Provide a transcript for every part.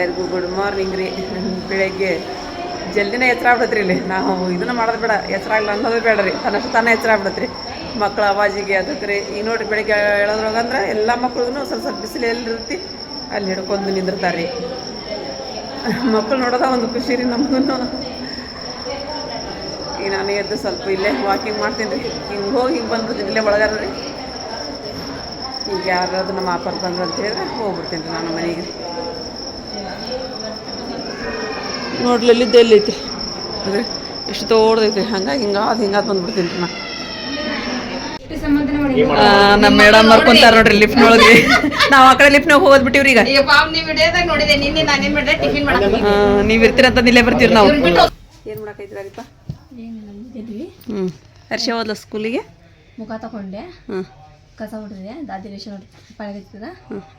ಎಲ್ಲರಿಗೂ good morning ರೀ. ಬೆಳಗ್ಗೆ ಜಲ್ದಿನೇ ಎಚ್ಚರ ಆಗ್ಬಿಡತ್ರಿ. ಇಲ್ಲಿ ನಾವು ಇದನ್ನು ಮಾಡೋದು ಬೇಡ, ಎಚ್ಚರ ಆಗಲ್ಲ ಅನ್ನೋದು ಬೇಡ ರೀ, ತನ್ನಷ್ಟು ತಾನೇ ಎಚ್ಚರ ಆಗ್ಬಿಡತ್ರಿ. ಮಕ್ಕಳ ಅವಾಜಿಗೆ ಅದಕ್ಕೆ ರೀ. ಈಗ ನೋಡಿರಿ ಬೆಳಗ್ಗೆ ಹೇಳೋದ್ರಾಗಂದ್ರೆ ಎಲ್ಲ ಮಕ್ಳಿಗೂ ಸ್ವಲ್ಪ ಸ್ವಲ್ಪ ಬಿಸಿಲು ಎಲ್ಲಿರ್ತಿ ಅಲ್ಲಿ ಹಿಡ್ಕೊಂಡು ನಿಂದಿರ್ತಾರೆ ರೀ. ಮಕ್ಕಳು ನೋಡೋದ ಒಂದು ಖುಷಿ ರೀ ನಮಗೂ. ಈಗ ನಾನು ಎದ್ದು ಸ್ವಲ್ಪ ಇಲ್ಲೇ ವಾಕಿಂಗ್ ಮಾಡ್ತೀನಿ ರೀ. ಹಿಂಗೆ ಹೋಗಿ ಹಿಂಗೆ ಬಂದ್ಬಿಡ್ತೀನಿ, ಇಲ್ಲೇ ಒಳಗಾರ ರೀ. ಈಗ ಯಾರಾದ್ರು ನಮ್ಮ ಅಪ್ಪರು ಬಂದ್ರು ಅಂತ ಹೇಳಿದ್ರೆ ಹೋಗ್ಬಿಡ್ತೀನಿ ರೀ ನಾನು ಮನೆಗೆ. ನೋಡ್ಲಿಲ್ಲಿದ್ದೆ ಎಲ್ಲೈತಿ ಅದೇ ಎಷ್ಟು ತೋಡ್ದೈತಿ, ಹಂಗಾಗಿ ಹಿಂಗಾದ್ ಬಂದ್ಬಿಡ್ತೀನಿ ರೀ ನಾನು. ನಮ್ಮ ಮೇಡಮ್ ಮಾಡ್ಕೊಂತಾರ ನೋಡ್ರಿ ಲಿಫ್ಟ್ನೊಳಗೆ. ನಾವು ಆ ಕಡೆ ಲಿಫ್ಟ್ನಾಗ ಹೋಗೋದ್ ಬಿಟ್ಟಿವ್ರಿ. ಈಗ ನೀವು ಇರ್ತೀರಂತ ಇಲ್ಲೇ ಬರ್ತೀವಿ ನಾವು. ಏನು ಮಾಡಕೈತಿರಪ್ಪ? ಹರ್ಷ ಹೋದ್ಲ ಸ್ಕೂಲಿಗೆ? ಮುಖ ತಗೊಂಡೆ, ಕಸ ಹೊಡೆದೆ, ದಾದಿ ರೇಷನ್ ಪಳಗತ್ತದ.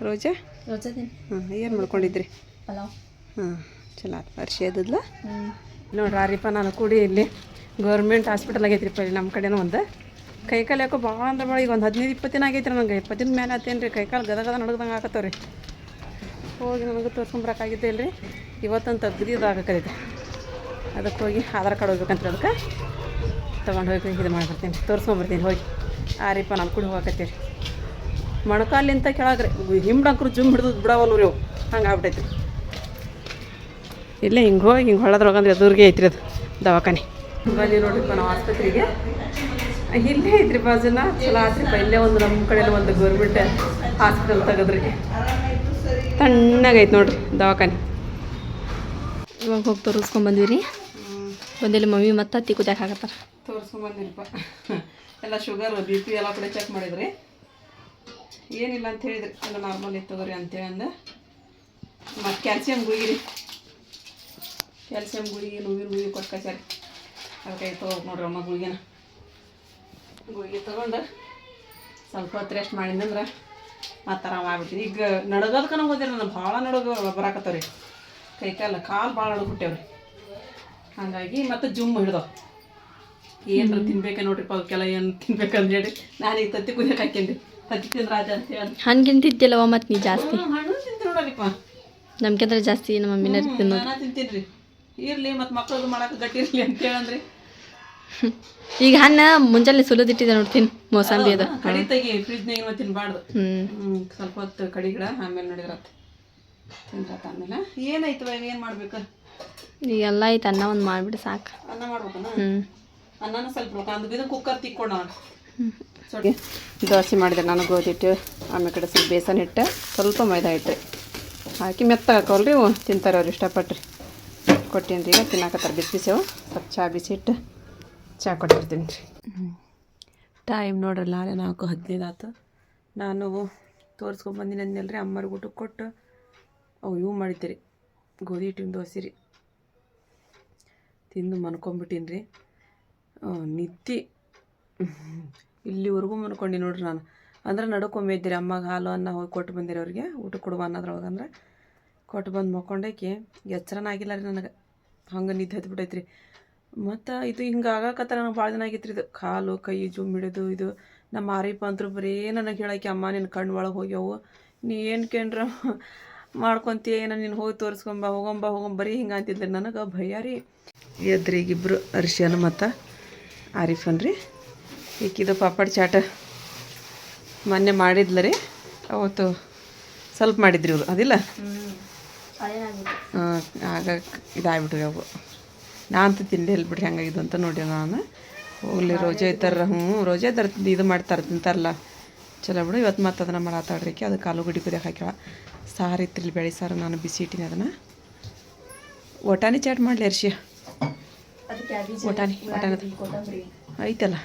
ರೋಜಾ ಏನು ಮಾಡ್ಕೊಂಡಿದ್ರಿ? ಪಲಾವ್. ಚಲೋ ಆಯ್ತು. ಹರ್ಷ ಎದ್ದದ್ಲ ನೋಡ್ರಿ. ಆರಿಪ್ಪ ನಾನು ಕೂಡಿ ಇಲ್ಲಿ ಗೌರ್ಮೆಂಟ್ ಹಾಸ್ಪಿಟಲ್ ಆಗೈತ್ರಿಪ್ಪ ಇಲ್ಲಿ ನಮ್ಮ ಕಡೆನೂ. ಒಂದು ಕೈಕಾಲು ಯಾಕೋ ಭಾಳ ಅಂದ್ರೆ ಭಾಳ, ಈಗ ಒಂದು 15-20 ದಿನ ಆಗೈತೆ ರೀ ನಂಗೆ. 20 ದಿನ ಮೇಲೆ ಆತೇನು ರೀ, ಕೈಕಾಲು ಗದ ನಡ್ದಂಗೆ ಆಗತ್ತವ ರೀ. ಹೋಗಿ ನನಗೆ ತೋರ್ಸ್ಕೊಂಬರಕ್ಕಾಗಿದ್ದೆ ಇಲ್ರಿ. ಇವತ್ತೊಂದು ತೆಗ್ದಿದ್ದಾಗೈತೆ. ಅದಕ್ಕೆ ಹೋಗಿ ಆಧಾರ್ ಕಾರ್ಡ್ ಹೋಗ್ಬೇಕಂತ ಅದಕ್ಕೆ ತೊಗೊಂಡು ಹೋಗಿ ಇದು ಮಾಡಿಬಿಡ್ತೀನಿ, ತೋರಿಸ್ಕೊಂಬರ್ತೀನಿ ಹೋಗಿ. ಆರಿಪ್ಪ ನಾನು ಕೂಡ ಹೋಗಕತ್ತೀರಿ. ಮೊಣಕಾಲಿಂತ ಕೆಳಗ್ರಿ ಹಿಂಬ್ಡಂಕ್ರು ಜುಮ್ ಹಿಡಿದು ಬಿಡವಲ್ಲು ರೀ ಅವು, ಹಂಗೆ ಆಗ್ಬಿಟ್ಟೈತಿ. ಇಲ್ಲೇ ಹಿಂಗೆ ಹೋಗಿ ಹಿಂಗೆ ಹೊಳದ್ರೊಳಗಂದ್ರೆ ಎದುರಿಗೆ ಐತ್ರಿ ಅದು ದವಾಖಾನೆ. ಬನ್ನಿ ನೋಡ್ರಿಪ್ಪ ನಾವು ಆಸ್ಪತ್ರೆಗೆ. ಇಲ್ಲೇ ಐತ್ರಿ ಬಾಜುನ. ಚಲೋ ಆತ್ರಿಪ್ಪ. ಇಲ್ಲೇ ಒಂದು ನಮ್ಮ ಕಡೆ ಒಂದು ಗೌರ್ಮೆಂಟ್ ಹಾಸ್ಪಿಟಲ್ ತೆಗದ್ರಿ. ತಣ್ಣಗೈತೆ ನೋಡ್ರಿ ದವಾಖಾನೆ. ಇವಾಗ ಹೋಗಿ ತೋರಿಸ್ಕೊಂಬಂದ್ವಿ ರೀ. ಬಂದಿಲ್ಲ ಮಮ್ಮಿ ಮತ್ತು ಅತ್ತಿ ಕುದ್ಯಾಕ ಹಾಕತ್ತಾರ. ತೋರಿಸ್ಕೊಂಬಂದಿರಪ್ಪ. ಎಲ್ಲ ಶುಗರ್ BP ಎಲ್ಲ ಕಡೆ ಚೆಕ್ ಮಾಡಿದ್ರಿ. ಏನಿಲ್ಲ ಅಂತ ಹೇಳಿದ್ರಿ, ಎಲ್ಲ ನಾರ್ಮಲ್ ಇತ್ತದ್ರಿ ಅಂತೇಳಿ ಅಂದ. ಮತ್ತು ಕ್ಯಾಲ್ಸಿಯಂ ಗುಳಿಗೆ ರೀ, ಕ್ಯಾಲ್ಸಿಯಂ ಗುಳಿಗೆ ನೋವಿನ ಗುಳಿಗೆ ಕೊಟ್ಟು ಕಳ್ಸ್ಯಾರ. ಅದಕ್ಕೆ ತೊಗೋಬೇಕು ನೋಡ್ರಿ ಅಮ್ಮ ಗುಳಿಗೆನ. ಗುಳಿಗೆ ತೊಗೊಂಡು ಸ್ವಲ್ಪ ಹೊತ್ತು ರೆಸ್ಟ್ ಮಾಡಿದಂದ್ರೆ ಮತ್ತೆ ಆರಾಮ ಆಗ್ಬಿಡ್ತೀನಿ. ಈಗ ನಡಗೋದಕ್ಕೆ ನಾವು ಹೋದಿಲ್ಲ, ನಾನು ಭಾಳ ನಡಗೋ ಬರಾಕತ್ತವ ರೀ. ಕಾಲು ಭಾಳ ನಡಗ್ಬಿಟ್ಟೇವ್ರಿ. ಹಾಗಾಗಿ ಮತ್ತು ಜುಮ್ ಹಿಡ್ದವು. ಏನಾರ ತಿನ್ಬೇಕೆ ನೋಡ್ರಿಪ್ಪ, ಅವಕ್ಕೆಲ್ಲ ಏನು ತಿನ್ಬೇಕಂತ ಹೇಳಿ ನಾನೀಗ ತತ್ತಿ ಕುದಿಯಕ್ಕೆ ಹಾಕೇನ್ರಿ. ತತ್ತಿ ತಿಂದ್ರೆ ರಾಜ ಅಂತ ಹೇಳಿ ಹಂಗೆ ತಿಂತಿದ್ದಿಲ್ಲವ ಮತ್ತು ನೀ ಜಾಸ್ತಿ. ಹಣ್ಣು ತಿಂತೀನಿ ನೋಡರಿಪ್ಪ, ನಮ್ಗೆಂದ್ರೆ ಜಾಸ್ತಿ ನಮ್ಮ ಮಮ್ಮಿನ ತಿನ್ನೋದು. ನಾನು ತಿಂತೀನಿ ರೀ. ಇರಲಿ ಮತ್ತು ಮಕ್ಕಳದು ಮಾಡಕ್ಕೆ ಗಟ್ಟಿ ಇರಲಿ ಅಂತ ಹೇಳಂದ್ರಿ. ಈಗ ಹಣ್ಣು ಮುಂಜಾನೆ ಸುಲಿದಿಟ್ಟಿದೆ ನೋಡ್ತೀನಿ, ಮೋಸಂಬಿ ಅದು ಕಡಿ ತೆಗಿ, ಫ್ರಿಜ್ನಾಗ ತಿನ್ಬಾರ್ದು. ಸ್ವಲ್ಪ ಹೊತ್ತು ಕಡಿಗಿಡ, ಆಮೇಲೆ ನೋಡಿದ್ರತ್ತ ತಿಂದ್ರತ್ತ. ಆಮೇಲೆ ಏನಾಯ್ತು ಇವಾಗ ಏನು ಮಾಡ್ಬೇಕು? ಈಗೆಲ್ಲ ಐತೆ, ಅನ್ನ ಒಂದು ಮಾಡಿಬಿಡಿ ಸಾಕು. ಅನ್ನ ಮಾಡ್ಬೇಕನ್ನ? ಅನ್ನನೂ ಸ್ವಲ್ಪ ಇದನ್ನು ಕುಕ್ಕರ್ ತಿಕ್ಕೊಂಡು ದೋಸೆ ಮಾಡಿದೆ ನಾನು. ಗೋಧಿ ಹಿಟ್ಟು, ಆಮೇಲೆ ಕಡೆ ಸ್ವಲ್ಪ ಬೇಸನ್ ಹಿಟ್ಟು, ಸ್ವಲ್ಪ ಮೈದಾ ಹಿಟ್ಟು ಹಾಕಿ ಮೆತ್ತಗೆ ಹಾಕೋಲ್ರಿ ತಿಂತಾರೆ ಅವ್ರು ಇಷ್ಟಪಟ್ರಿ. ಕೊಟ್ಟೀನಿ ರೀ. ಈಗ ತಿನ್ನಾಕತ್ತಾರೆ ಬಿಸಿ ಬಿಸಿವು. ಸ್ವಲ್ಪ ಚಹಾ ಬಿಸಿಟ್ಟು ಚಹಾ ಕೊಟ್ಟಿರ್ತೀನಿ ರೀ. ಟೈಮ್ ನೋಡ್ರಲ್ಲ, 4:15 ಆಯ್ತು. ನಾನು ತೋರಿಸ್ಕೊಂಬಂದಿನಿ ಅಂದ್ನಲ್ರಿ, ಅಮ್ಮರಿಗೆ ಊಟಕ್ಕೆ ಕೊಟ್ಟು ಅವು ಇವು ಮಾಡಿದ್ದೀರಿ, ಗೋಧಿ ಹಿಟ್ಟಿನ ದೋಸೆ ರೀ. ತಿಂದು ಮನ್ಕೊಂಬಿಟ್ಟೀನಿ ರೀ. ನಿದ್ದೆ ಇಲ್ಲಿವರೆಗೂ ಮನ್ಕೊಂಡು ನೋಡ್ರಿ ನಾನು. ಅಂದ್ರೆ ನಡ್ಕೊಂಬೆ ಇದ್ದೀರಿ. ಅಮ್ಮಗೆ ಹಾಲು ಅನ್ನ ಹೋಗಿ ಕೊಟ್ಟು ಬಂದಿರಿ ಅವ್ರಿಗೆ ಊಟಕ್ಕೆ ಕೊಡುವ ಅನ್ನೋದ್ರೊಳಗೆ. ಅಂದ್ರೆ ಕೊಟ್ಟು ಬಂದು ಮಕ್ಕೊಂಡಾಕಿ ಎಚ್ಚರನ ಆಗಿಲ್ಲ ರೀ ನನಗೆ. ಹಂಗೆ ನಿದ್ದೆ ಹತ್ಬಿಟ್ಟೈತೆ ರೀ. ಮತ್ತು ಇದು ಹಿಂಗೆ ಆಗಾಕತ್ತ ನನಗೆ ಭಾಳ ದಿನ ಆಗೈತೆ ರೀ. ಇದು ಕಾಲು ಕೈ ಜುಮ್ ಹಿಡಿದು ಇದು ನಮ್ಮ ಆರಿಪ ಅಂತರೂ ಬರೀ ನನಗೆ ಹೇಳಕ್ಕೆ, ಅಮ್ಮ ನಿನ್ನ ಕಣ್ಣು ಒಳಗೆ ಹೋಗ್ಯಾವು, ನೀ ಏನು ಕೇಂದ್ರ ಮಾಡ್ಕೊತೀಯ, ಏನೋ ನೀನು ಹೋಗಿ ಹೋಗಂಬ ಬರೀ ಹಿಂಗೆ ಅಂತಿದ್ಲಿ. ನನಗೆ ಭಯ ರೀ. ಎದ್ರಿ ಈಗಿಬ್ರು ಅರ್ಶಿಯನ್ ಮತ್ತು ಆರಿಫನ್ ರೀ. ಈಕಿದು ಪಾಪಡ್ ಚಾಟ ಮೊನ್ನೆ ಮಾಡಿದ್ಲ ರೀ, ಅವತ್ತು ಸ್ವಲ್ಪ ಮಾಡಿದ್ರಿ ಇವರು, ಅದಿಲ್ಲ ಆಗ ಇದಾಗ್ಬಿಟ್ರಿ ಅವು. ನಾನು ತಿಂಡಿ ಹೇಳ್ಬಿಟ್ರಿ ಹಂಗಾಗಿದ್ದು ಅಂತ ನೋಡಿ ನಾನು. ಹೋಗ್ಲಿ ರೋಜೆ ಇರ್ತಾರ, ರೋಜೆ ಇದ್ದಾರೆ ಇದು ಮಾಡ್ತಾರೆ, ತಿಂತಾರಲ್ಲ, ಚಲೋ ಬಿಡು. ಇವತ್ತು ಮತ್ತೆ ಅದನ್ನು ಮಾಡಾತಾಡ್ರಿಕೆ. ಅದಕ್ಕೆ ಆಲೂಗಡ್ಡೆ ಕುದಿಯಕ್ಕೆ ಹಾಕ್ಯಾಳ. ಸಾರು ಇತ್ತು ಇಲ್ಲಿ, ಬೇಳೆ ಸಾರು, ನಾನು ಬಿಸಿ ಇಟ್ಟಿನಿ ಅದನ್ನು. ಒಟಾಣಿ ಚಾಟ್ ಮಾಡಲಿ ಅರ್ಶಿಯ? ಒಟಾಣಿ ಐತಲ್ಲ,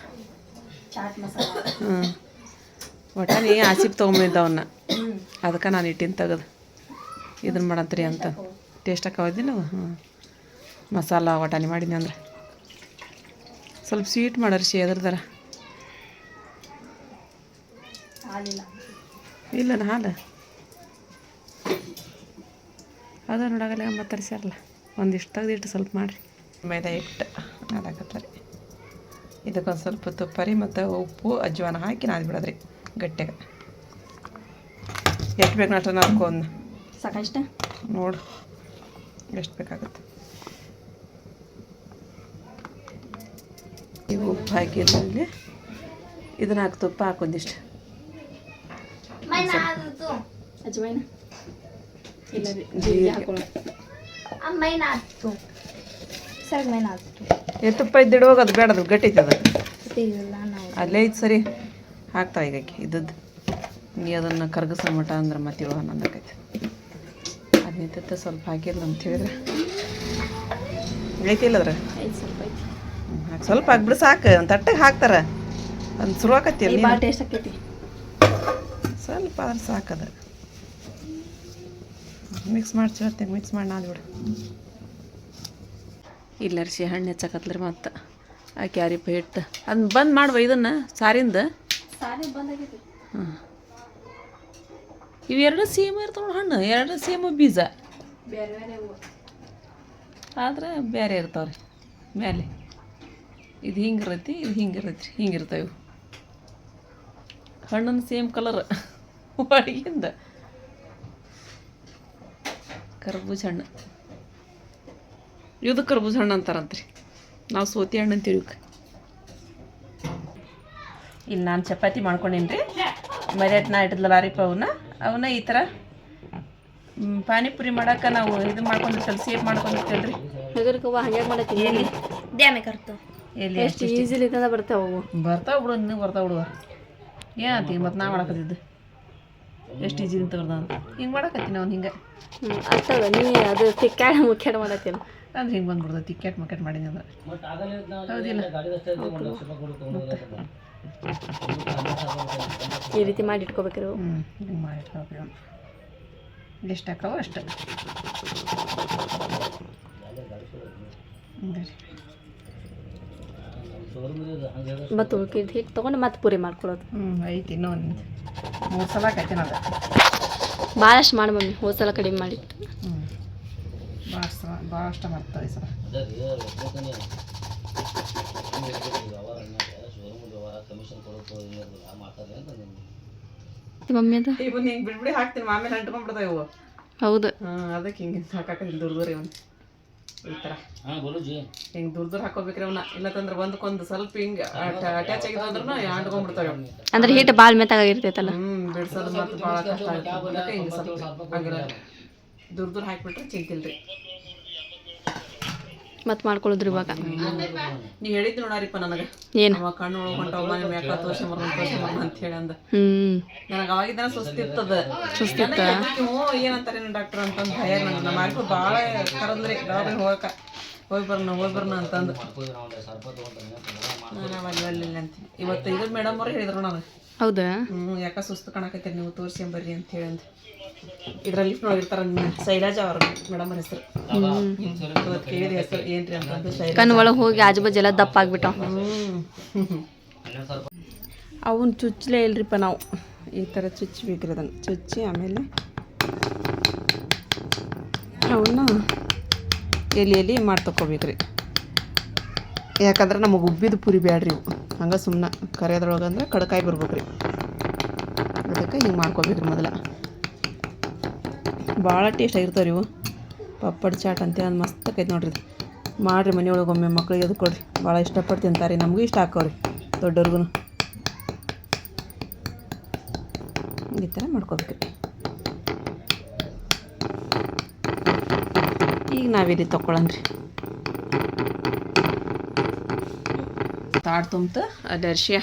ಒಟಾಣಿ ಆಸಿಪ್ ತೊಗೊಂಬಂದಿದ್ದವನ್ನ, ಅದಕ್ಕೆ ನಾನು ಇಟ್ಟಿನ ತೆಗೆದು ಇದನ್ನು ಮಾಡಂತ್ರಿ ಅಂತ ಟೇಸ್ಟ್ ಹಾಕೋದಿ ನಾವು. ಮಸಾಲ ಒಟಾಣಿ ಮಾಡೀನಿ ಅಂದ್ರೆ ಸ್ವಲ್ಪ ಸ್ವೀಟ್ ಮಾಡರ್ಶಿ. ಅದ್ರದಾರ ಇಲ್ಲ ಹಾಲು ಅದ ನೋಡಾಗಲ್ಲ ಮಾತಾಡ್ಸ್ಯಾರಲ್ಲ, ಒಂದಿಷ್ಟು ತೆಗೆದಿಟ್ಟು ಸ್ವಲ್ಪ ಮಾಡಿರಿ. ಮೈದಾ ಹಿಟ್ಟು ಅದಾಕತ್ತಾರೆ. ಇದಕ್ಕೊಂದು ಸ್ವಲ್ಪ ತುಪ್ಪ ರೀ ಮತ್ತು ಉಪ್ಪು ಅಜ್ವಾನ ಹಾಕಿ ನಾದಿ ಬಿಡೋದ್ರಿ ಗಟ್ಟಿಗೆ. ಎಷ್ಟು ಬೇಕು ಅಷ್ಟು ನಾದ್ಕೊಂಡು ಸಾಕಷ್ಟ ನೋಡು. ಎಷ್ಟು ಬೇಕಾಗುತ್ತೆ. ಈಗ ಉಪ್ಪು ಹಾಕಿದ್ರಲ್ಲಿ ಇದನ್ನ ಹಾಕಿ ತುಪ್ಪ ಹಾಕೊಂದಿಷ್ಟು ಅಜ್ವೈನ ಇಲ್ಲ ರೀ ಜೀರಿಗೆ ಹಾಕೊಳ್ಳೋ ತುಪ್ಪ ಇದ್ದಿಡುವಾಗ ಅದು ಬೇಡ, ಅದು ಗಟ್ಟಿ ಐತೆ ಅದು ನಾವು ಅಲ್ಲೇ ಇದು ಸರಿ ಹಾಕ್ತಾ ಈಗ ಇದ್ದದ್ದು ನೀ ಅದನ್ನು ಕರ್ಗಿಸೋ ಮಟ ಅಂದ್ರೆ ಮತ್ತೆ ಇವಾಗ ನಂದಕೈತೆ ಅದು ನಿಂತ ಸ್ವಲ್ಪ ಹಾಕಿಲ್ಲ ಅಂತ ಹೇಳಿದ್ರೆ ಐತಿ ಇಲ್ಲದ್ರ ಸ್ವಲ್ಪ ಐತಿ ಸ್ವಲ್ಪ ಹಾಕ್ಬಿಡು ಸಾಕು. ಒಂದು ತಟ್ಟೆಗೆ ಹಾಕ್ತಾರೆ ಒಂದು ಶುರು ಆಕತಿ ಭಾಳ ಟೇಸ್ಟ್ ಆಕೈತಿ. ಸ್ವಲ್ಪ ಅದ್ರ ಸಾಕದ ಮಿಕ್ಸ್ ಮಾಡಿ ಚೇಳ್ತೇವೆ, ಮಿಕ್ಸ್ ಮಾಡಿ ನಾದ್ಬಿಡು. ಇಲ್ಲ ಅರ್ಶಿ ಹಣ್ಣು ಹೆಚ್ಚಕತ್ಲರಿ ಮತ್ತು ಆ ಕ್ಯಾರಿಪ ಹಿಟ್ಟು ಅದನ್ನ ಬಂದ್ ಮಾಡುವ ಇದನ್ನು ಸಾರಿಂದ ಬಂದಾಗೈತಿ. ಹಾಂ ಇವೆರಡು ಸೇಮ್ ಇರ್ತಾವೆ ಹಣ್ಣು, ಎರಡು ಸೇಮ್ ಬೀಜ ಬೇರೆ ಬೇರೆ ಆದ್ರೆ ಬೇರೆ ಇರ್ತಾವ್ರಿ ಮೇಲೆ. ಇದು ಹಿಂಗಿರೈತಿ, ಇದು ಹಿಂಗಿರೈತಿ, ಹಿಂಗಿರ್ತಾವೆ ಇವು ಹಣ್ಣನ್ನು ಸೇಮ್ ಕಲರ್ ಒಳಗಿಂದ. ಕರ್ಬೂಜ ಹಣ್ಣು ಇದು ಕರ್ಬೂಜ ಹಣ್ಣು ಅಂತಾರಂತ್ರಿ, ನಾವು ಸೋತಿ ಹಣ್ಣು ಅಂತೀವಿ ಇವಕ್ಕೆ. ಇಲ್ಲಿ ನಾನು ಚಪಾತಿ ಮಾಡ್ಕೊಂಡೀನಿ ರೀ, ಮರ್ಯಾದ ನಾ ಇಟ್ಟಿದ್ಲಲ್ಲ ರೀಪ ಅವನ್ನ ಈ ಥರ ಪಾನಿಪುರಿ ಮಾಡಕ್ಕೆ ನಾವು ಇದು ಮಾಡ್ಕೊಂಡಿರ್ತೇವೆ, ಸೇಫ್ ಮಾಡ್ಕೊಂಡಿರ್ತೇವೆ ರೀ. ಹೆಗರ್ಕವ್ವ ಹಂಗ್ಯಾಕೆ ಮಾಡತ್ತೀನಿ ಎಲ್ಲಿ ಡ್ಯಾಮೆ ಕರ್ತು ಎಲ್ಲಿ ಎಷ್ಟು ಈಸಿಲಿ ಇತ್ತಂದ ಬರ್ತಾವ ಅವು. ಬರ್ತಾವ ಬಿಡು, ಇನ್ನೂ ಬರ್ತಾವ ಬಿಡುವ. ಏನಂತೀವಿ ಮತ್ತು ನಾ ಮಾಡಕತ್ತಿದ್ದು ಎಷ್ಟು ಈಜಿ ಅಂತ ಹಿಂಗೆ ಮಾಡಕತ್ತೀನಿ ಅವ್ನು ಹಿಂಗೆ ಆಗ್ತದ. ನೀ ಅದು ತಿಕ್ಕಾಡ ಮುಕ್ಕಾಡ ಮಾಡತ್ತೀನ ಅಂದ್ರೆ ಹಿಂಗೆ ಬಂದ್ಬಿಡ್ದು ಟಿಕೆಟ್ ಮಕೆಟ್ ಮಾಡೀನಿ ಅಂದ್ರೆ ಹೌದಿಲ್ಲ. ಈ ರೀತಿ ಮಾಡಿ ಇಟ್ಕೋಬೇಕ್ರಿ. ಹಿಂಗೆ ಮಾಡಿಟ್ಕೋಬೇಕು, ಎಷ್ಟು ಹಾಕವ ಅಷ್ಟು. ಮತ್ತು ಉಳ್ಕಿದ ಹಿಟ್ಟು ತೊಗೊಂಡು ಮತ್ತೆ ಪೂರಿ ಮಾಡ್ಕೊಳ್ಳೋದು. ಐತಿ ಇನ್ನೊಂದು 3 ಸಲ ಹಾಕೈತೀನಿ ಅದು. ಭಾಳಷ್ಟು ಮಾಡಿ ಮಮ್ಮಿ, ಹೋದ್ಸಲ ಕಡಿಮೆ ಮಾಡಿತ್ತು. ಭಾಳಷ್ಟು ಮಾಡ್ತಾರೆ ಈ ಸಲ. ಮಮ್ಮಿ ಅದು ಇವು ಹಿಂಗೆ ಬಿಡ್ಬಿಡಿ ಹಾಕ್ತೀನಿ, ಆಮೇಲೆ ಅಂಟ್ಕೊಂಡ್ಬಿಡ್ತಾವೆ ಇವು. ಹೌದು. ಅದಕ್ಕೆ ಹಿಂಗೆ ಹಾಕಾಕತ್ತೀನಿ ದೂರ ದೂರ ಇವನು ಈ ಥರ ಹಿಂಗೆ ದೂರ ದೂರ ಹಾಕೋಬೇಕ್ರಿ ಅವನ್ನ. ಇಲ್ಲಂತಂದ್ರೆ ಒಂದಕ್ಕೊಂದು ಸ್ವಲ್ಪ ಹಿಂಗೆ ಅಟ್ಯಾಚ್ ಆಗಿದ್ದು ಅಂದ್ರೂ ಅಂಟ್ಕೊಂಡ್ಬಿಡ್ತಾವೆ. ಅಂದ್ರೆ ಹಿಟ್ಟು ಭಾಳ ಮೆತ್ತಾಗಿರ್ತೈತಲ್ಲ, ಬಿಡ್ಸೋದು ಮತ್ತು ಭಾಳ ಕಷ್ಟ ಆಗುತ್ತೆ. ಹಿಂಗೆ ಸ್ವಲ್ಪ ಹಂಗಿರ ದೂರ ದೂರ ಹಾಕಿಬಿಟ್ರೆ ಚಿಂತಿಲ್ರಿ. ಮತ್ತೆ ಮಾಡ್ಕೊಳ್ಳೋದ್ರಿ ಇವಾಗ. ನೀವು ಹೇಳಿದ್ದು ನೋಡಾರಿಪ್ಪ ನನಗೆ, ಏನು ಅವ ಕಣ್ಣು ಒಳಗೊಂಡು ಮನೆ ಮ್ಯಾಕ ತೋರ್ಸಂಬರ್ನ ಅಂತ ಹೇಳಿ ಅಂದ. ನನಗೆ ಅವಾಗಿದ್ದಾನ ಸುಸ್ತಿರ್ತದ, ಸುಸ್ತಿತ್ತ ಏನಂತಾರೆ ಡಾಕ್ಟರ್ ಅಂತಂದು ಭಯ. ನನಗೆ ನಮ್ಮ ಮಾರಿಗೂ ಭಾಳ ಕರದ್ರಿ ದವಾಖಾನೆ ಹೋಗಿ ಬರ್ನ ಅಂತಂದು ನಾನು ಅಲ್ಲಿ ಅಂತೀನಿ. ಇವತ್ತು ಇದು ಮೇಡಮ್ ಅವ್ರು ಹೇಳಿದ್ರು ನನಗೆ. ಹೌದಾ? ಯಾಕೆ ಸುಸ್ತು ಕಾಣಕತ್ತೀರಿ ನೀವು ತೋರಿಸ್ಕೊಂಬರ್ರಿ ಅಂತ ಹೇಳಿ ಅಂದು. ಇದರಲ್ಲಿ ನೋಡಿರ್ತಾರ ಶೈಲಾಜಾ ಅವ್ರ ಮೇಡಮ್ ಅವ್ರ ಹೆಸರು. ಇವತ್ತು ಕೇಳಿದ ಹೆಸರು ಏನ್ರಿ ಅಂತಂದು ಕಣ್ಣು ಒಳಗೆ ಹೋಗಿ ಆಜು ಬಾಜು ಎಲ್ಲ ದಪ್ಪ ಆಗ್ಬಿಟ್ಟಾವ. ಅವನ್ನ ಚುಚ್ಚಲೇ ಇಲ್ರಿಪ್ಪ ನಾವು. ಈ ಥರ ಚುಚ್ಚಬೇಕ್ರಿ, ಅದನ್ನು ಚುಚ್ಚಿ ಆಮೇಲೆ ಅವನ್ನ ಎಲೆಯಲ್ಲಿ ಮಾಡಿ ತಗೋಬೇಕ್ರಿ. ಯಾಕಂದ್ರೆ ನಮಗೆ ಉಬ್ಬಿದ ಪುರಿ ಬ್ಯಾಡ್ರಿ ಇವು, ಹಂಗೆ ಸುಮ್ಮನೆ ಕರಿಯೋದ್ರೊಳಗೆ ಅಂದ್ರೆ ಕಡಕಾಯಿ ಬರ್ಬೇಕ್ರಿ. ಅದಕ್ಕೆ ಹಿಂಗೆ ಮಾಡ್ಕೋಬೇಕ್ರಿ ಮೊದಲ. ಭಾಳ ಟೇಸ್ಟ್ ಆಗಿರ್ತಾವ್ರಿ ಇವು. ಪಪ್ಪಡ್ ಚಾಟ್ ಅಂತೇಳಿ ಅದು ಮಸ್ತ್ ಆಕೈತೆ ನೋಡ್ರಿ. ಮಾಡಿರಿ ಮನೆಯೊಳಗೆ ಒಮ್ಮೆ ಮಕ್ಳಿಗೆ ಅದು ಕೊಡ್ರಿ, ಭಾಳ ಇಷ್ಟಪಟ್ಟು ತಿಂತಾರೆ. ನಮಗೂ ಇಷ್ಟ ಹಾಕವ್ರಿ ದೊಡ್ಡವ್ರಿಗೂ. ಈ ಥರ ಮಾಡ್ಕೋಬೇಕ್ರಿ. ಈಗ ನಾವಿಲ್ಲಿ ತೊಗೊಳನ್ರಿ ತಾಡ್ ತುಂಬ್ತ ಅಲ್ಲಿ ಅರ್ಶಿಯ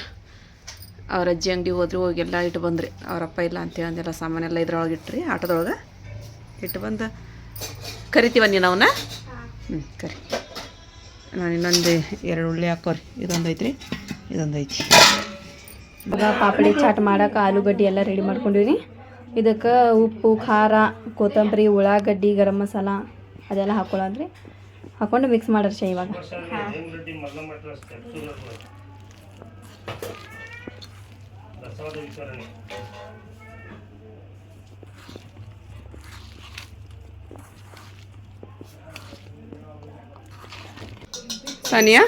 ಅವ್ರ ಅಜ್ಜಿ ಅಂಗಡಿ ಹೋದ್ರಿ, ಹೋಗಿ ಎಲ್ಲ ಇಟ್ಟು ಬಂದ್ರಿ. ಅವರಪ್ಪ ಇಲ್ಲ ಅಂತೇಳಿ ಅಂದೆಲ್ಲ ಸಾಮಾನೆಲ್ಲ ಇದ್ರೊಳಗೆ ಇಟ್ರಿ, ಆಟೋದೊಳಗೆ ಇಟ್ಟು ಬಂದು ಕರಿತೀವ ನೀನು ಅವನ್ನ. ಕರಿ. ನಾನು ಇನ್ನೊಂದು 2 ಉಳ್ಳಿ ಹಾಕೋರಿ. ಇದೊಂದು ಐತ್ರಿ, ಇದೊಂದು ಐತಿ. ಇವಾಗ ಪಾಪಡಿ ಚಾಟ್ ಮಾಡೋಕೆ ಆಲೂಗಡ್ಡೆ ಎಲ್ಲ ರೆಡಿ ಮಾಡ್ಕೊಂಡಿವ್ರಿ. ಇದಕ್ಕೆ ಉಪ್ಪು, ಖಾರ, ಕೊತ್ತಂಬರಿ, ಉಳ್ಳಾಗಡ್ಡಿ, ಗರಂ ಮಸಾಲ ಅದೆಲ್ಲ ಹಾಕೊಳ್ಳೋದ್ರಿ. ಹಾಕ್ಕೊಂಡು ಮಿಕ್ಸ್ ಮಾಡ್ರಿ ಇವಾಗ. ಸಾನಿಯಾ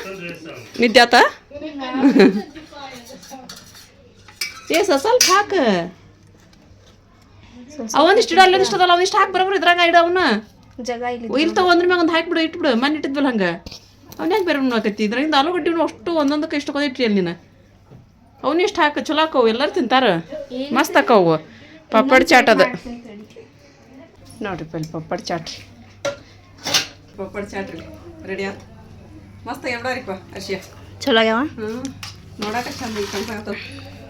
ನಿದ್ದೆ ಆತ? ಸ್ವಲ್ಪ ಹಾಕ. ಅವೊಂದಿಷ್ಟು ಇಡ, ಅಲ್ಲೊಂದಿಷ್ಟು ಅದಲ್ಲ, ಅವನಿಷ್ಟು ಹಾಕಿ ಬರೋಬ್ರು ಇದ್ರಾಗ ಇಡ ಅವನ್ನ. ಜಾಗ ಇಲ್ಲಿ ಇಲ್ಲಿ ತಗೊಂಡ್ರ ಮ್ಯಾಗ ಒಂದು ಹಾಕಿಬಿಡು ಇಟ್ಬಿಡು ಮನೆ ಇಟ್ಟಿದ್ವಲ್ಲ ಹಂಗೆ ಅವ್ನ್ಯಾಗ ಬೇರೆ ಹಾಕತ್ತಿ ಇದ್ರಿಂದ ಆಲೂಗಡ್ಡಿನೂ ಅಷ್ಟು ಒಂದೊಂದಕ್ಕೆ ಎಷ್ಟು ತೊಗೊಂಡಿಟ್ರಿ ಅಲ್ಲಿ ನೀನು ಅವನು ಇಷ್ಟು ಹಾಕ ಚಲೋ ಹಾಕವು ಎಲ್ಲರೂ ತಿಂತಾರ ಮಸ್ತ್ ಹಾಕವು ಪಪ್ಪಡ್ ಚಾಟ್ ಅದು ನೋಡ್ರಿ ಪಲ್ಲಿ ಪಪ್ಪಡ್ ಚಾಟ್ ರೀ ಪಪ್ಪಡ್ ಚಾಟ್ ರೀ ರೆಡಿ ಆಯ್ತು ಮಸ್ತ್ ಆಗ್ಯಾವ್ರಿಪ್ಪ ಅರ್ಶಿಯ ಚಲೋ ಆಗ್ಯಾವ ಹ್ಞೂ ನೋಡಕ್ಕೆ ಚಂದ ಈಗ ಕಾಣ್ತಾವ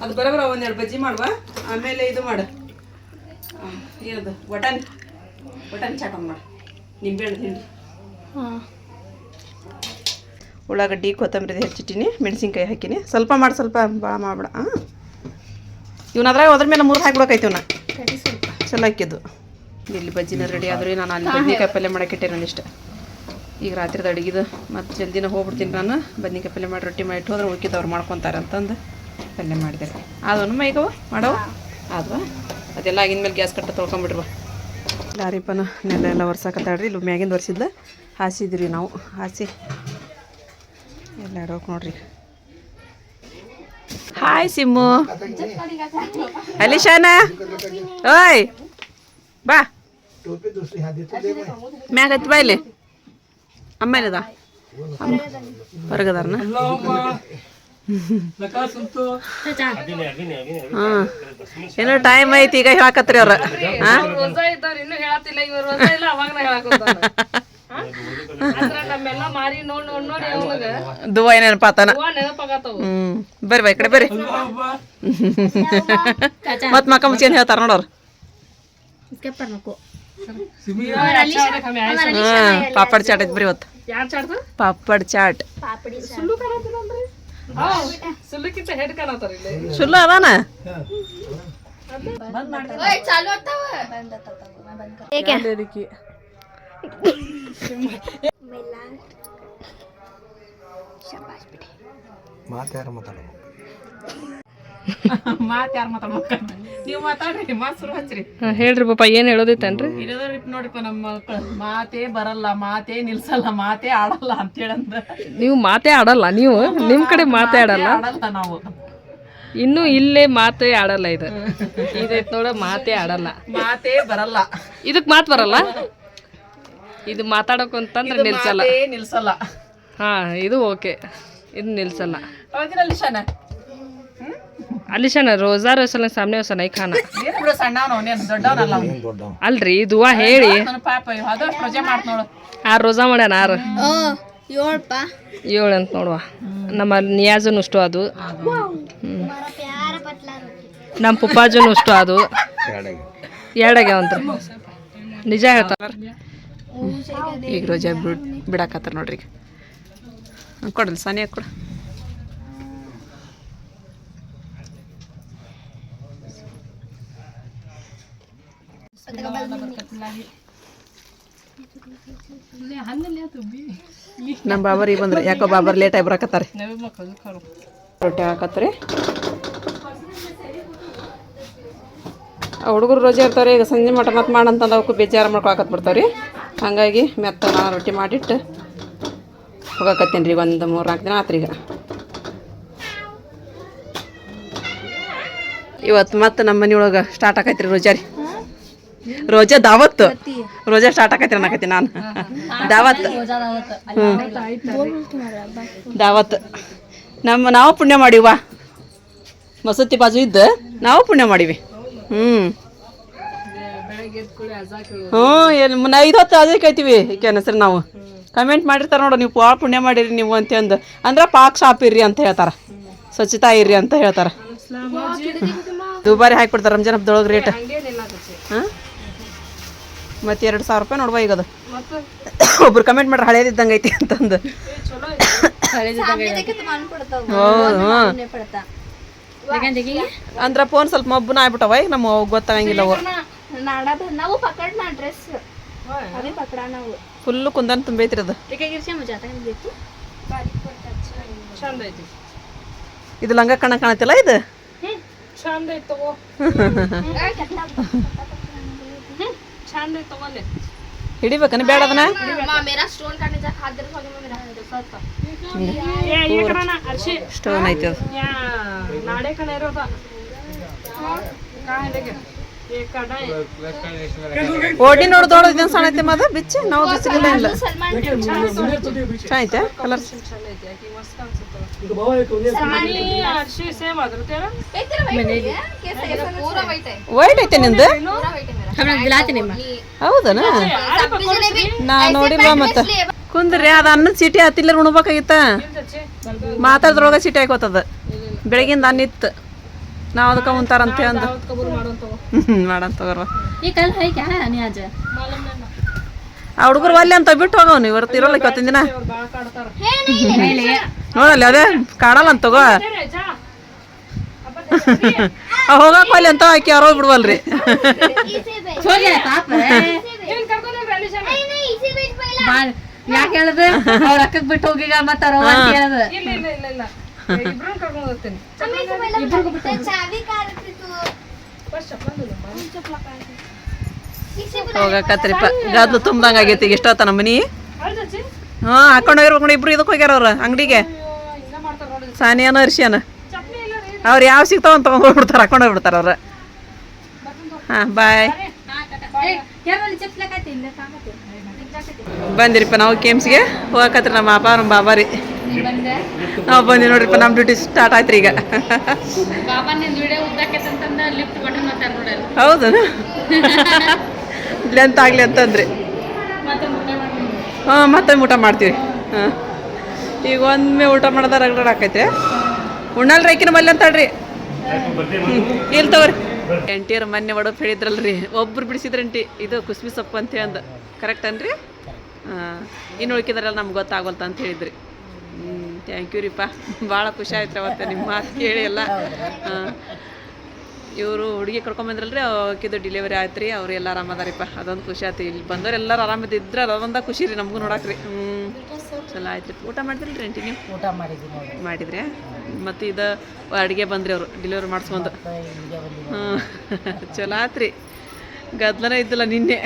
ಅದು ಬರೋಬರ ಒಂದೆರಡು ಬಜ್ಜಿ ಮಾಡುವ ಆಮೇಲೆ ಇದು ಮಾಡು ಏನದು ಬಟನ್ ಚಾಟ್ ಒಂದು ಮಾಡು ನಿಂಬೆಹಣ್ಣು ತಿಂಡಿ ಉಳ್ಳಾಗಡ್ಡಿ ಕೊತ್ತಂಬರಿ ಹೆಚ್ಚಿಟ್ಟಿನಿ ಮೆಣಸಿನ್ಕಾಯಿ ಹಾಕಿನಿ ಸ್ವಲ್ಪ ಮಾಡಿ ಸ್ವಲ್ಪ ಭಾಳ ಮಾಡ್ಬೇಡ ಇವ್ನ ಅದ್ರಾಗ ಅದ್ರ ಮೇಲೆ 3 ಹಾಕ್ಬಿಡಕೈತಿ ಇವ್ನ ಚಲೋ ಹಾಕಿದ್ದು ಇಲ್ಲಿ ಬಜ್ಜಿನ ರೆಡಿ ಆದ್ರೆ ನಾನು ಅಲ್ಲಿ ಬದ್ನಿಕಾಯಿ ಪಲ್ಯ ಮಾಡಕ್ಕಿಟ್ಟೆ ಒಂದಿಷ್ಟು ಈಗ ರಾತ್ರಿದ ಅಡುಗೆದು ಮತ್ತು ಜಲ್ದಿನ ಹೋಗ್ಬಿಡ್ತೀನಿ ನಾನು ಬದ್ನಿಕಾಯಿ ಪಲ್ಯ ಮಾಡಿ ರೊಟ್ಟಿ ಮಾಡಿ ಹೋದ್ರೆ ಉಳ್ಕಿದವ್ರು ಮಾಡ್ಕೊತಾರೆ ಅಂತಂದು ಪಲ್ಯ ಮಾಡಿದ್ದಾರೆ ಅದನ್ನು ಮೈಗವ ಮಾಡವ ಆದ್ವಾ ಅದೆಲ್ಲ ಆಗಿನ ಮೇಲೆ ಗ್ಯಾಸ್ ಕಟ್ಟ ತೊಳ್ಕೊಂಬಿಡ್ರುವ ಲಾರಿಪನ ನೆಲ್ಲ ಒರ್ಸಾಕತ್ತಾಡ್ರಿ ಇಲ್ಲಿ ಮ್ಯಾಗಿಂದ ಒರೆಸಿದ್ಲ ಹಾಸಿದ್ರಿ ನಾವು ಹಾಸಿ ಎಲ್ಲ ಇಡೋಕೆ ನೋಡ್ರಿ ಹಾಯ್ ಸಿಮ್ಮು ಅಲಿಶಾನ ಓಯ್ ಬಾ ಮ್ಯಾಗ ಹತ್ತಿ ಬಾ ಇಲ್ಲಿ ಅಮ್ಮ ಏನದ ಹೊರಗದಾರನ ಹಾಂ ಏನೋ ಟೈಮ್ ಐತಿ ಈಗ ಹೇಳಕತ್ರಿ ಅವ್ರ ದುವಾ ಏನೇನಪ್ಪಾತನ ಬರ್ರಿ ಬಾ ಈ ಕಡೆ ಬರ್ರಿ ಮತ್ ಮಕ್ಕ ಮುಂಚೆ ಏನ್ ಹೇಳ್ತಾರ ನೋಡೋರು ಪಾಪಡ್ ಚಾಟ್ ಐತಿ ಬರ್ರಿ ಇವತ್ತು ಪಾಪಡ್ ಚಾಟ್ ಸುಳ್ಳು ಅದಾನ ಮಾತಾರ ನೀವು ಮಾತಾಡ್ರಿ ಮಾತು ಶುರು ಹಚ್ಚ್ರಿ ಹೇಳ್ರಿ ಪಾಪ ಏನು ಹೇಳೋದೈತೇನ್ರಿ ಇರೋದ್ರಿ ನೋಡಿಪ್ಪ ನಮ್ಮ ಮಕ್ಕಳು ಮಾತೇ ಬರಲ್ಲ ಮಾತೇ ನಿಲ್ಸಲ್ಲ ಮಾತೇ ಆಡಲ್ಲ ಅಂತೇಳಂದ ನೀವು ಮಾತೇ ಆಡಲ್ಲ ನೀವು ನಿಮ್ಮ ಕಡೆ ಮಾತೇ ಆಡಲ್ಲ ಆಡಲ್ಲ ನಾವು ಇನ್ನು ಇಲ್ಲೇ ಮಾತೇ ಆಡಲ್ಲ ಇದು ಇದೈತ್ ನೋಡ ಮಾತೇ ಆಡಲ್ಲ ಮಾತೇ ಬರಲ್ಲ ಇದಕ್ ಮಾತು ಬರಲ್ಲ ಇದು ಮಾತಾಡೋಕಂತಂದ್ರೆ ನಿಲ್ಸಲ್ಲ ನಿಲ್ಸಲ್ಲ ಹಾ ಇದು ಓಕೆ ಇದು ನಿಲ್ಸಲ್ಲ ಹೌದಿನಲ್ಲಿ ಶಾನ ಅಲಿಶಾನ ರೋಜಾ ರೋಸಲ ಸಾಮನೆ ಹೊಸ ನೈ ಖಾನ ನೀನು ಬಿಡು ಸಣ್ಣವನು ದೊಡ್ಡವನಲ್ಲ ಅವನು ಅಲ್ರಿ ದುವಾ ಹೇಳಿ ಪಾಪ ಅದಷ್ಟು ರಜೆ ಮಾಡ್ತ ನೋಡು 6 ರೋಜಾ ಮಾಡ್ಯಾನ 7 ಅಂತ ನೋಡುವ ನಮ್ಮ ನಿಯಾಜನು ಅಷ್ಟು ಅದು ನಮ್ಮ ಪುಪ್ಪಾಜನು ಅಷ್ಟು ಅದು 2 ಆಗ್ಯಾವಂತ ನಿಜ ಹೇಳ್ತಾರ ಈಗ ರೋಜಾ ಬಿಡಾಕತ್ತಾರ ನೋಡ್ರಿ ಕೊಡಲ್ಲ ಸಾನಿಯಾಗ ಕೊಡ ನಮ್ಮ ಬಾಬರ್ ಈಗ ಬಂದ್ರೆ ಯಾಕೋ ಬಾಬರ್ ಲೇಟ್ ಆಗಿ ಬರಾಕತ್ತಾರೆ ರೊಟ್ಟಿ ಹಾಕತ್ರಿ ಹುಡುಗರು ರೋಜೆ ಇರ್ತಾರೆ ಈಗ ಸಂಜೆ ಮಟ ಮತ್ತೆ ಮಾಡಂತಂದು ಅವಕ್ಕೂ ಬೇಜಾರು ಮಾಡ್ಕೊಳಕತ್ ಬಿಡ್ತಾವ್ರಿ ಹಾಗಾಗಿ ಮೆತ್ತ ನಾ ರೊಟ್ಟಿ ಮಾಡಿಟ್ಟು ಹೋಗಕತ್ತೀನಿ ರೀ ಒಂದು 3-4 ದಿನ ಆತ್ರಿ ಈಗ ಇವತ್ತು ಮತ್ತೆ ನಮ್ಮ ಮನೆ ಒಳಗೆ ಸ್ಟಾರ್ಟ್ ಆಕೈತ್ರಿ ರೋಜಾ ರೀ ರೋಜಾ ದಾವತ್ ರೋಜಾ ಸ್ಟಾರ್ಟ್ ಆಕೈತಿ ಅನ್ನಕತ್ತಿ ನಾನು ದಾವತ್ ದಾವತ್ ನಾವು ಪುಣ್ಯ ಮಾಡಿವ ಮಸೂತಿ ಬಾಜು ಇದ್ದ ನಾವು ಪುಣ್ಯ ಮಾಡಿವಿ ಏನು 5 ಹೊತ್ತು ಅದೇ ಕೈತೀವಿ ಈಕೆ ಹೆಸರು ನಾವು ಕಮೆಂಟ್ ಮಾಡಿರ್ತಾರೆ ನೋಡು ನೀವು ಭಾಳ ಪುಣ್ಯ ಮಾಡಿರಿ ನೀವು ಅಂತಂದು ಅಂದ್ರೆ ಪಾಕ್ ಶಾಪ್ ಇರ್ರಿ ಅಂತ ಹೇಳ್ತಾರೆ ಸ್ವಚ್ಛತಾ ಇರ್ರಿ ಅಂತ ಹೇಳ್ತಾರೆ ದುಬಾರಿ ಹಾಕಿಬಿಡ್ತಾರೆ ರಂಜಾನ್ ಹಬ್ಬದೊಳಗೆ ರೇಟ್ ಹಾಂ ಮತ್ತು 2,000 ರೂಪಾಯಿ ನೋಡ್ಬಾ ಈಗ ಅದು ಒಬ್ರು ಕಮೆಂಟ್ ಮಾಡ್ರಿ ಹಳೇದಿದ್ದಂಗೆ ಐತಿ ಅಂತಂದು ಅಂದ್ರೆ ಫೋನ್ ಸ್ವಲ್ಪ ಮಬ್ಬನ ಆಗ್ಬಿಟ್ಟವ ಈಗ ನಮ್ಮ ಗೊತ್ತಾಗಂಗಿಲ್ಲ ಅವು ಫುಲ್ಲು ಕುಂದನ್ ತುಂಬೈತ್ರಿ ಅದು ಇದು ಲಂಗ ಕಾಣತಿಲ್ಲ ಇದು ಹಿಡಿಬೇಕನ ಬೇಡ ಅದನ್ನ ಸ್ಟೋನ್ ಐತಿ ಅದು ಓಡಿ ನೋಡಿ ದೊಡ್ಡದ ಸಣ್ಣ ಐತೆ ಮದ ಬಿಚ್ಚಿ ನಾವು ಬಿಚ್ಚಿಲ್ಲ ಇಲ್ಲ ಚೆನ್ನಾಗೈತೆ ಕಲರ್ ವೈಟ್ ಐತೆ ನಿಂದು ಹೌದನ ನಾ ನೋಡಿಲ್ವಾ ಮತ್ತ ಕುಂದ್ರಿ ಅದ ಅನ್ನದ ಸೀಟಿ ಹತ್ತಿಲ್ಲ ಉಣ್ಬೇಕಾಗಿತ್ತ ಮಾತಾಡ್ದ್ರೊಳಗ ಸೀಟಿ ಹಾಕೋತದ ಬೆಳಗಿಂದ ಅನ್ನ ಇತ್ತು ನಾವ್ ಅದಕ್ಕೆ ಉಂತಾರಂತೆ ಅಂದ ಮಾಡಂತ ತಗೋರ್ವ ಆ ಹುಡುಗರು ಅಲ್ಲಿ ಅಂತ ಬಿಟ್ಟು ಹೋಗವ್ ಇವತ್ತು ಇರೋಲ್ಲ ಇವತ್ತಿನ ದಿನ ನೋಡಲ್ಲ ಅದೇ ಕಾಣಲ್ಲ ಅಂತ ತಗೋ ಹೋಗಕ್ ಅಲ್ಲಿ ಅಂತ ಆಕಿ ಯಾರೋ ಬಿಡ್ವಲ್ರಿ ಯಾಕೆ ಹೇಳದ ಅವ್ರ ಅಕ್ಕಕ್ ಬಿಟ್ಟು ಹೋಗಿಗ ಮತ್ತಾರ ಹೇಳದ ಹೋಗಕತ್ರಿಪ್ಪ ಗದ್ಲು ತುಂಬ್ದಂಗ ಆಗೈತಿ ಈಗ ಎಷ್ಟೋತ ನಮ್ಮ ಮನಿ ಹಾಕೊಂಡ್ ಹೋಗಿರ್ಬೇಕು ಇಬ್ರು ಇದಕ್ಕೆ ಹೋಗ್ಯಾರ ಅವ್ರ ಅಂಗಡಿಗೆ ಸಾನಿಯಾನ ಅರ್ಶಿಯನ ಅವ್ರು ಯಾವ ಸಿಗ್ತಾವ ಅಂತ ತಗೊಂಡ್ ಹೋಗ್ಬಿಡ್ತಾರ ಹಾಕೊಂಡ್ ಹೋಗ್ಬಿಡ್ತಾರ ಅವ್ರ ಬಾಯ್ ಬಂದಿರಿಪ್ಪ ನಾವು ಕೇಮ್ಸ್ಗೆ ಹೋಗಕತ್ರಿ ನಮ್ಮ ಅಪ್ಪ ನಮ್ಮ ಬಾಬಾರಿ ನಾವು ಬಂದಿ ನೋಡ್ರಿಪ್ಪ ನಮ್ಮ ಡ್ಯೂಟಿ ಸ್ಟಾರ್ಟ್ ಆಯ್ತ್ರಿ ಈಗ ಹೌದು ಲೆಂತ್ ಆಗ್ಲಿ ಅಂತಂದ್ರಿ ಮತ್ತೆ ಊಟ ಮಾಡ್ತೀವಿ ಈಗ ಒಮ್ಮೆ ಊಟ ಮಾಡೋದ ರಗಡ ಆಕೈತೆ ಉಣ್ಣಲ್ರಿ ಆಕಿನ ಮಲ್ಲಿ ಅಂತಾಳ್ರಿ ಇಲ್ಲಿ ತಗೋರಿ ಎಂಟಿಯರ್ ಮೊನ್ನೆ ಒಡಪ್ ಹೇಳಿದ್ರಲ್ರಿ ಒಬ್ರು ಬಿಡಿಸಿದ್ರಂಟಿ ಇದು ಕುಸ್ಬಿ ಸೊಪ್ಪು ಅಂತ ಅಂದ ಕರೆಕ್ಟ್ ಅನ್ರಿ ಇನ್ನು ಉಳ್ಕಿದ್ರಲ್ಲ ನಮ್ಗೆ ಗೊತ್ತಾಗೋಲ್ತ ಅಂತ ಹೇಳಿದ್ರಿ ಥ್ಯಾಂಕ್ ಯು ರೀಪ್ಪ ಭಾಳ ಖುಷಿ ಆಯ್ತು ಅವತ್ತು ನಿಮ್ಮ ಮಾತು ಕೇಳಿ ಎಲ್ಲ ಇವರು ಹುಡುಗಿ ಕರ್ಕೊಂಬಂದ್ರಲ್ರಿ ಅವಕ್ಕಿದು ಡಿಲಿವರಿ ಆಯ್ತು ರೀ ಅವ್ರು ಎಲ್ಲ ಆರಾಮದಾರಿಪ್ಪ ಅದೊಂದು ಖುಷಿ ಆಯ್ತು ಇಲ್ಲಿ ಬಂದವ್ರು ಎಲ್ಲರೂ ಆರಾಮದಿದ್ರೆ ಅದೊಂದ ಖುಷಿ ರೀ ನಮಗೂ ನೋಡಕ್ರಿ ಚಲೋ ಆಯ್ತು ರೀ ಊಟ ಮಾಡಿದ್ರಿ ರೆಂಟಿ ನೀವು ಊಟ ಮಾಡಿದ್ರಿ ಮತ್ತು ಇದು ಅಡುಗೆ ಬಂದ್ರಿ ಅವರು ಡೆಲಿವರಿ ಮಾಡಿಸ್ಕೊಂಡು ಚಲೋ ಆಯ್ತು ರೀ ಗದ್ಲನೇ ಇದ್ದಿಲ್ಲ ನಿನ್ನೆ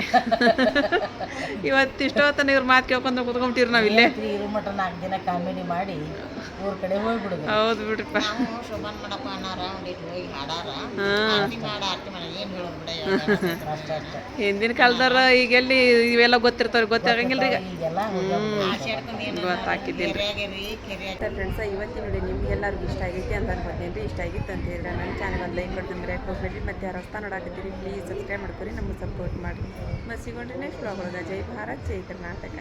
ಇವತ್ತು ಇಷ್ಟೊತ್ತನ ಇವ್ರ ಮಾತು ಕೇಳ್ಕೊಂಡು ಕುತ್ಕೊಂಬಿಟ್ಟಿವ್ರಿ ನಾವು ಇಲ್ಲೇ ಇರೋ ಮಟ್ಟ 4 ದಿನ ಕಾಮಿಡಿ ಮಾಡಿ ಊರ ಕಡೆ ಹೋಗ್ಬಿಡುದು ಹೌದು ಬಿಡ್ರಿಪ್ಪ ಹಿಂದಿನ ಕಾಲದಾರ ಈಗೆಲ್ಲಿ ಇವೆಲ್ಲ ಗೊತ್ತಿರ್ತಾವ್ರಿ ಗೊತ್ತಾಗಂಗಿಲ್ಲ ಈಗ ಗೊತ್ತಾಕಿದ್ದಿಲ್ಲ ಫ್ರೆಂಡ್ಸ ಇವತ್ತಿನ ವಿಡಿಯೋ ನಿಮ್ಗೆಲ್ಲರಿಗೂ ಇಷ್ಟ ಆಗೈತಿ ಅಂತ ಅನ್ಕೋತೀನಿ ರೀ ಇಷ್ಟ ಆಗಿತ್ತು ಅಂತ ಹೇಳಿದ್ರೆ ನನ್ನ ಚಾನಲ್ ಒಂದು ಲೈಕ್ ಕೊಟ್ಟು ಮರ್ಯಾಕೆ ಹೋಗ್ಬೇಡ್ರಿ ಮತ್ತು ಯಾರು ಹೊಸ್ತಾ ನೋಡಾಕತ್ತೀರಿ ಪ್ಲೀಸ್ ಸಬ್ಸ್ಕ್ರೈಬ್ ಮಾಡ್ಕೊರಿ ನಮಗೆ ಸಪೋರ್ಟ್ ಮಾಡಿ ಮತ್ತು ಸಿಗೋಣ್ರಿ ನೆಕ್ಸ್ಟ್ ಬ್ಲಾಗ್ ಒಳಗೆ ಜೈ ಭಾರತ್ ಜೈ ಕರ್ನಾಟಕ.